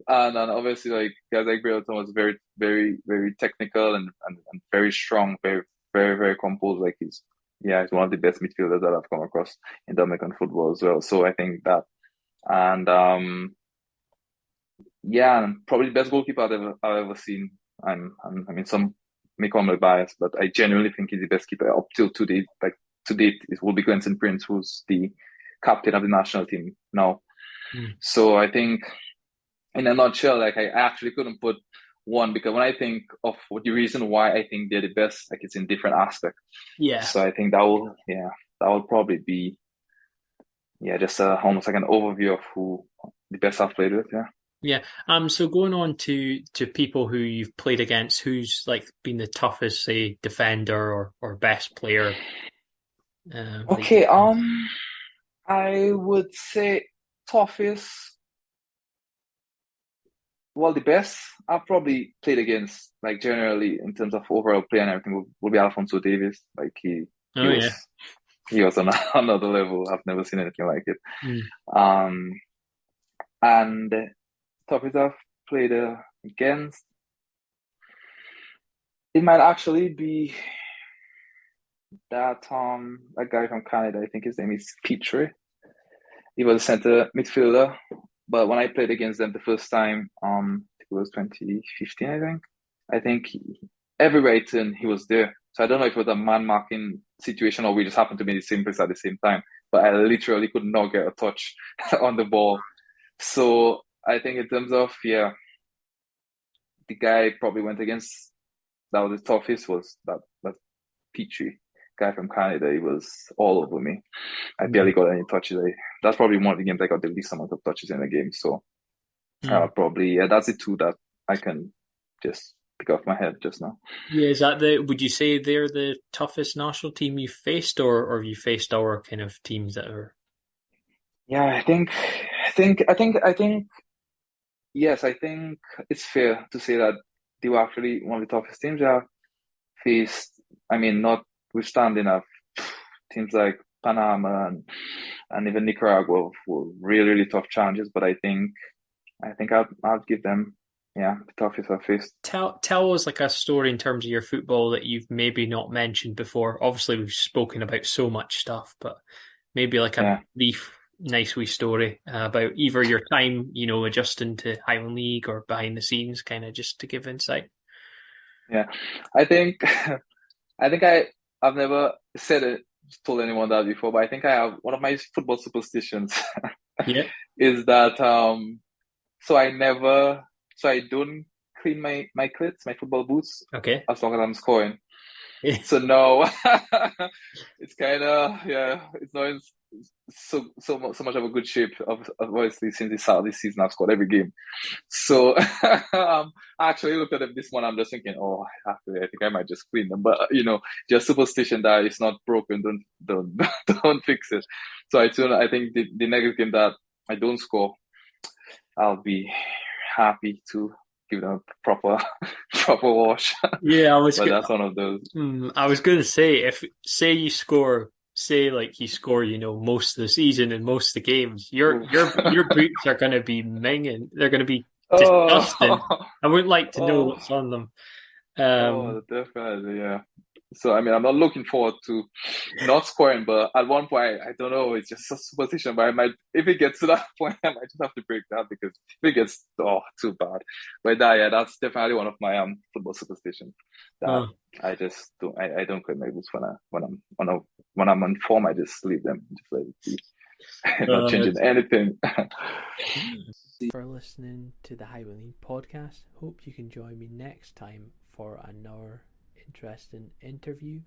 [SPEAKER 2] And obviously, like guys like Brielle Thomas, very, very, very technical and very strong, very, very, very composed. Like he's one of the best midfielders that I've come across in Dominican football as well. So I think that, and probably the best goalkeeper I've ever seen. And I mean, some may call me biased, but I genuinely think he's the best keeper up till today. Like to date, it will be Quentin Prince, who's the captain of the national team now. So I think, in a nutshell, like I actually couldn't put one, because when I think of the reason why I think they're the best, like it's in different aspects.
[SPEAKER 1] Yeah.
[SPEAKER 2] So I think that will probably be just almost like an overview of who the best I've played with. Yeah.
[SPEAKER 1] Yeah. So going on to people who you've played against, who's like been the toughest, say, defender or best player?
[SPEAKER 2] Okay. I would say toughest. Well, the best I've probably played against, like generally in terms of overall play and everything, will be Alphonso Davies. Like he was on another level. I've never seen anything like it. And toughest I've played against, it might actually be that a guy from Canada. I think his name is Petrie. He was a center midfielder. But when I played against them the first time, it was 2015, I think. I think everywhere I turned, he was there. So I don't know if it was a man-marking situation or we just happened to be in the same place at the same time. But I literally could not get a touch on the ball. So I think in terms of, the guy probably went against, that was the toughest, was that Petrie guy from Canada. He was all over me. I barely got any touches. That's probably one of the games I got the least amount of touches in a game. So probably, that's the two that I can just pick off my head just now.
[SPEAKER 1] Yeah, would you say they're the toughest national team you've faced, or have you faced our kind of teams that are?
[SPEAKER 2] Yeah, I think, yes, I think it's fair to say that they were actually one of the toughest teams I've faced. I mean, notwithstanding of teams like Panama and even Nicaragua were really, really tough challenges, but I think I'll give them, the toughest I've faced.
[SPEAKER 1] Tell us like a story in terms of your football that you've maybe not mentioned before. Obviously, we've spoken about so much stuff, but maybe like a brief, nice wee story about either your time, adjusting to Highland League or behind the scenes, kind of just to give insight.
[SPEAKER 2] Yeah, I think I've never told anyone that before, but I think I have one of my football superstitions. Is that so I don't clean my clits, my football boots,
[SPEAKER 1] okay,
[SPEAKER 2] as long as I'm scoring. So no, it's kind of it's not in so much of a good shape. Of obviously since the start of this season, I've scored every game. So I actually looked at this one. I'm just thinking, oh, I think I might just clean them. But just superstition that it's not broken, don't don't fix it. So I think the next game that I don't score, I'll be happy to give them a proper wash.
[SPEAKER 1] Yeah,
[SPEAKER 2] But that's one of those.
[SPEAKER 1] I was going to say, if say you score, say like you score, most of the season and most of the games, your boots are going to be minging. They're going to be disgusting.
[SPEAKER 2] Oh,
[SPEAKER 1] I wouldn't like to know
[SPEAKER 2] oh,
[SPEAKER 1] what's on them. Um,
[SPEAKER 2] oh, definitely, yeah. So I mean, I'm not looking forward to not scoring, but at one point, I don't know, it's just a superstition. But I might, if it gets to that point, I might just have to break that because if it gets too bad. But yeah, that's definitely one of my football superstitions that
[SPEAKER 1] uh,
[SPEAKER 2] I just don't. I don't quit my boots when I'm on form. I just leave them, just let it be. Not
[SPEAKER 1] uh,
[SPEAKER 2] changing anything.
[SPEAKER 3] For listening to the Highland podcast. Hope you can join me next time for another interesting interview